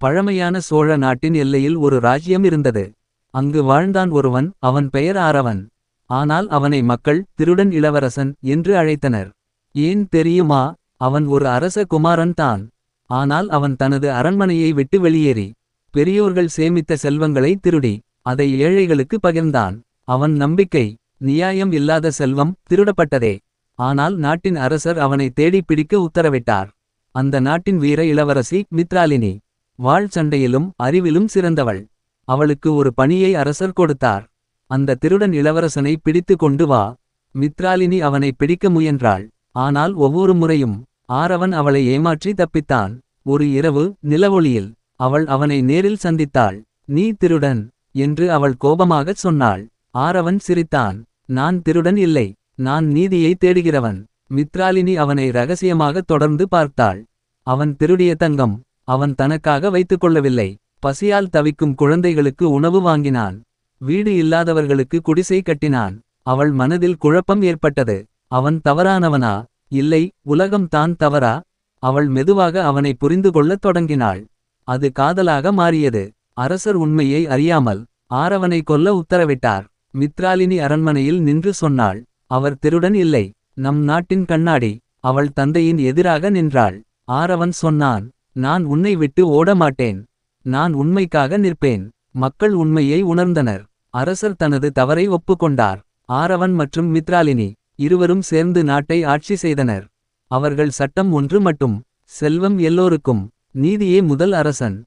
பழமையான சோழ நாட்டின் எல்லையில் ஒரு ராஜ்யம் இருந்தது. அங்கு வாழ்ந்தான் ஒருவன், அவன் பெயர் ஆரவன். ஆனால் அவனை மக்கள் திருடன் இளவரசன் என்று அழைத்தனர். ஏன் தெரியுமா? அவன் ஒரு அரச குமாரன் தான். ஆனால் அவன் தனது அரண்மனையை விட்டு வெளியேறி பெரியோர்கள் சேமித்த செல்வங்களை திருடி அதை ஏழைகளுக்கு பகிர்ந்தான். அவன் நம்பிக்கை, நியாயம் இல்லாத செல்வம் திருடப்பட்டதே. ஆனால் நாட்டின் அரசர் அவனை தேடி பிடிக்க உத்தரவிட்டார். அந்த நாட்டின் வீர இளவரசி மித்ராலினி. வாள் சண்டையிலும் அறிவிலும் சிறந்தவள். அவளுக்கு ஒரு பணியை அரசர் கொடுத்தார். அந்த திருடன் இளவரசனை பிடித்து கொண்டு வா. மித்ராலினி அவனை பிடிக்க முயன்றாள். ஆனால் ஒவ்வொரு முறையும் ஆரவன் அவளை ஏமாற்றி தப்பித்தான். ஒரு இரவு நிலவொளியில் அவள் அவனை நேரில் சந்தித்தாள். நீ திருடன் என்று அவள் கோபமாகச் சொன்னாள். ஆரவன் சிரித்தான். நான் திருடன் இல்லை, நான் நீதியை தேடுகிறவன். மித்ராலினி அவனை இரகசியமாக தொடர்ந்து பார்த்தாள். அவன் திருடிய தங்கம் அவன் தனக்காக வைத்துக்கொள்ளவில்லை. பசியால் தவிக்கும் குழந்தைகளுக்கு உணவு வாங்கினான். வீடு இல்லாதவர்களுக்கு குடிசை கட்டினான். அவள் மனதில் குழப்பம் ஏற்பட்டது. அவன் தவறானவனா? இல்லை, உலகம் தான் தவறா? அவள் மெதுவாக அவனை புரிந்து கொள்ளத் தொடங்கினாள். அது காதலாக மாறியது. அரசர் உண்மையை அறியாமல் ஆரவனை கொல்ல உத்தரவிட்டார். மித்ராலினி அரண்மனையில் நின்று சொன்னாள், அவர் திருடன் இல்லை, நம் நாட்டின் கண்ணாடி. அவள் தந்தையின் எதிராக நின்றாள். ஆரவன் சொன்னான், நான் உன்னை விட்டு ஓட மாட்டேன். நான் உண்மைக்காக நிற்பேன். மக்கள் உண்மையை உணர்ந்தனர். அரசர் தனது தவறை ஒப்புக்கொண்டார். ஆரவன் மற்றும் மித்ராலினி இருவரும் சேர்ந்து நாட்டை ஆட்சி செய்தனர். அவர்கள் சட்டம் ஒன்று மட்டும், செல்வம் எல்லோருக்கும், நீதியே முதல் அரசன்.